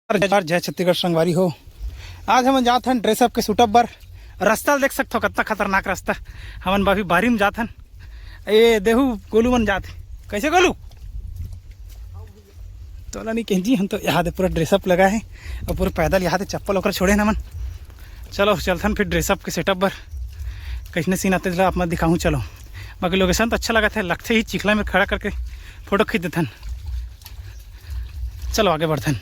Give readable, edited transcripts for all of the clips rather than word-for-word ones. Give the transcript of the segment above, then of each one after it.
जय छत्तीसगढ़ संगवारी हो। आज हम जात हन ड्रेसअप के सूटअप बर। रास्ता देख सकते हो कितना खतरनाक रास्ता। हमन बारी बारी में जात हन। ये देहू गोलू मन जात कैसे गोलू तोला नहीं कहीं जी। हम तो यहाँ दे पूरा ड्रेसअप लगा है और पूरे पैदल यहाँ दे चप्पल होकर छोड़े ना मन। चलो चलथन फिर ड्रेसअप के सेटअप बर कैसने सीन आते आप मैं दिखाऊँ। चलो बाकी लोकेशन तो अच्छा लगा था। लगते ही चिखला में खड़ा करके फोटो खींच देथन। चलो आगे बढ़थन।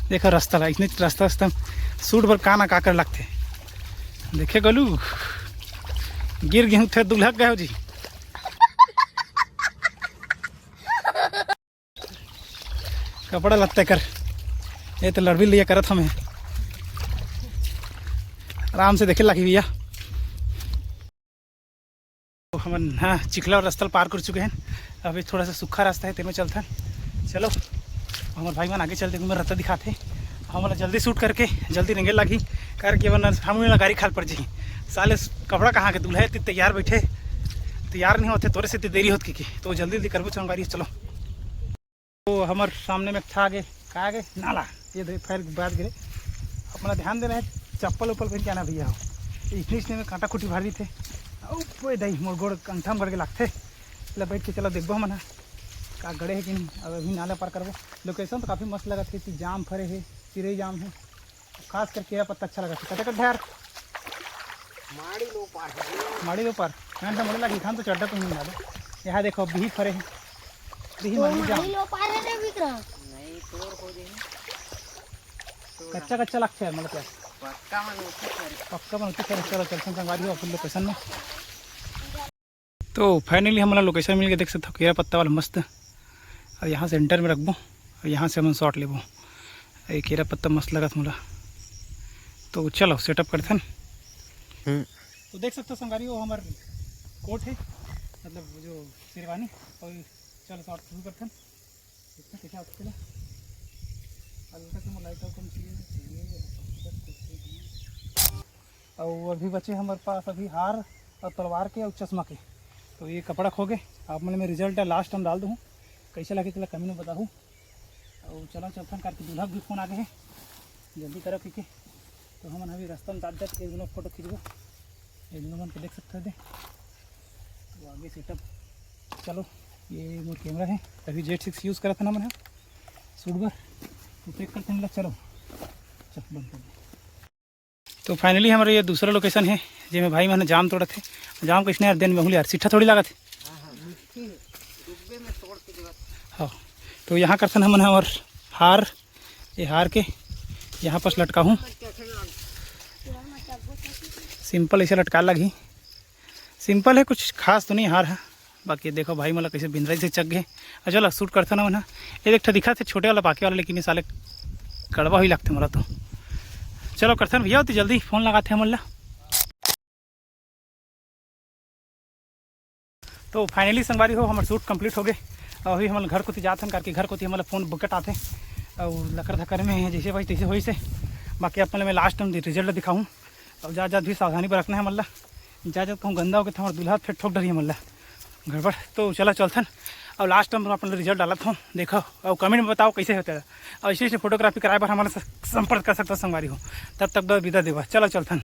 देखो रास्ता ला इतने रास्ता रास्ता सूट पर का ना का कर लगते देखे गोलू गिर गेहूँ थे दुल्हक गए हो जी। कपड़ा लगते कर ये तो लड़बी लिया करत हमें आराम से देखे लगी भैया। तो हम हाँ चिखला और रास्ता पार कर चुके हैं। अभी थोड़ा सा सूखा रास्ता है तेमें चलता है। चलो हमारे भाई मन आगे चलते मैं रास्ता दिखाते हमारा जल्दी शूट करके जल्दी रेंगे लगी करके वरना हम गाड़ी खाल पड़ जाए। साले कपड़ा कहाँ के दूल्हा है तैयार बैठे तैयार नहीं होते तोरे से देरी होती की तो जल्दी जल्दी करबो चंगारी। चलो तो हमारे सामने में था आगे कहा आगे नाला ये फैल बात गिरे अपना ध्यान दे रहे चप्पल उप्पल पहन के आना भैया हो। इतनी में कांटा खुटी भारी थे दही मोर गोड़ अंगठा में गड़ के लगते मतलब बैठ के चलो देखो मना का गड़े है कि नहीं। अब अभी नाला पार करबो। लोकेशन तो काफ़ी मस्त लगा थी। जाम फरे है चिरई जाम है खास कर केरा पत्ता अच्छा लगा था। कटे यार माड़ी लो पार मैं तो लगी खान तो चढ़ा तो नहीं लगा। यहाँ देखो बिही फरे है कच्चा कच्चा लगता है मतलब क्या पक्का बनती है। चलो चलते संगवारी हो लोकेशन में। तो फाइनली हमारा लोकेशन मिल गया देख सकते हो केरा पत्ता वाला मस्त। और यहाँ सेंटर में रखबो और यहाँ से हम शॉट लेबो। ये केरा पत्ता मस्त लगा था। तो चलो सेटअप करते हैं। तो देख सकते हो संगवारी हो हमारे कोट है मतलब जो शेरवानी और चलो शॉट शुरू करते हैं। और अभी बचे हमारे पास अभी हार और तलवार के और चश्मा के। तो ये कपड़ा खो गए आप मैंने रिजल्ट है लास्ट टाइम डाल दूँ कैसे लगे तो कमी में बताऊँ। और चलो चलथन करके दूल्हा भी फ़ोन आ गए हैं जल्दी करो क्योंकि तो हम अभी रास्ता में जाते जाते एक दोनों फोटो खींचबो एक दोनों मन के देख सकते हैं। तो आगे सेटअप चलो ये मोर कैमरा है अभी Z6 यूज़ करा था ना मैंने शूट पर तो चेक करते हैं। चलो चल बंद कर। तो फाइनली हमारे ये दूसरा लोकेशन है जिसमें भाई मैंने जाम तोड़ा थे। जाम किसने यार दिन में यार सिट्ठा थोड़ी लगा थे। हाँ तो यहाँ करते हैं हमने और हार ये हार के यहाँ पर लटका हूँ सिंपल ऐसे लटका लगी सिंपल है कुछ खास तो नहीं हार है। बाकी देखो भाई मतलब कैसे बिंदराई से चक गए। और चलो शूट करते ना मना ये देखा दिखा थे छोटे वाला बाकी वाला लेकिन ये साले कड़वा ही लगते मला। तो चलो करते भैया होती जल्दी फ़ोन लगाते हैं मल्ला। तो फाइनली संगवारी हो हमारे शूट कंप्लीट हो गए और अभी हमारे घर को जाते हैं करके घर को हमारे फ़ोन बुकट आते और लकर धकर में जैसे भाई तैसे हो से। बाकी अपने मैं लास्ट टाइम रिजल्ट दिखाऊँ और जा भी सावधानी पर रखना है मल्ला जा कहूँ गंदा हो गया था हमारे दूल्हा फिर ठोक डरी है मल्ला गड़बड़। तो चला चलथन और लास्ट टाइम अपना रिजल्ट डाला था देखो और कमेंट में बताओ कैसे होता है। और इसी फोटोग्राफी कराए पर हमारे संपर्क कर सकते हो संगवारी हो। तब तक विदा देवा। चलो चलथन।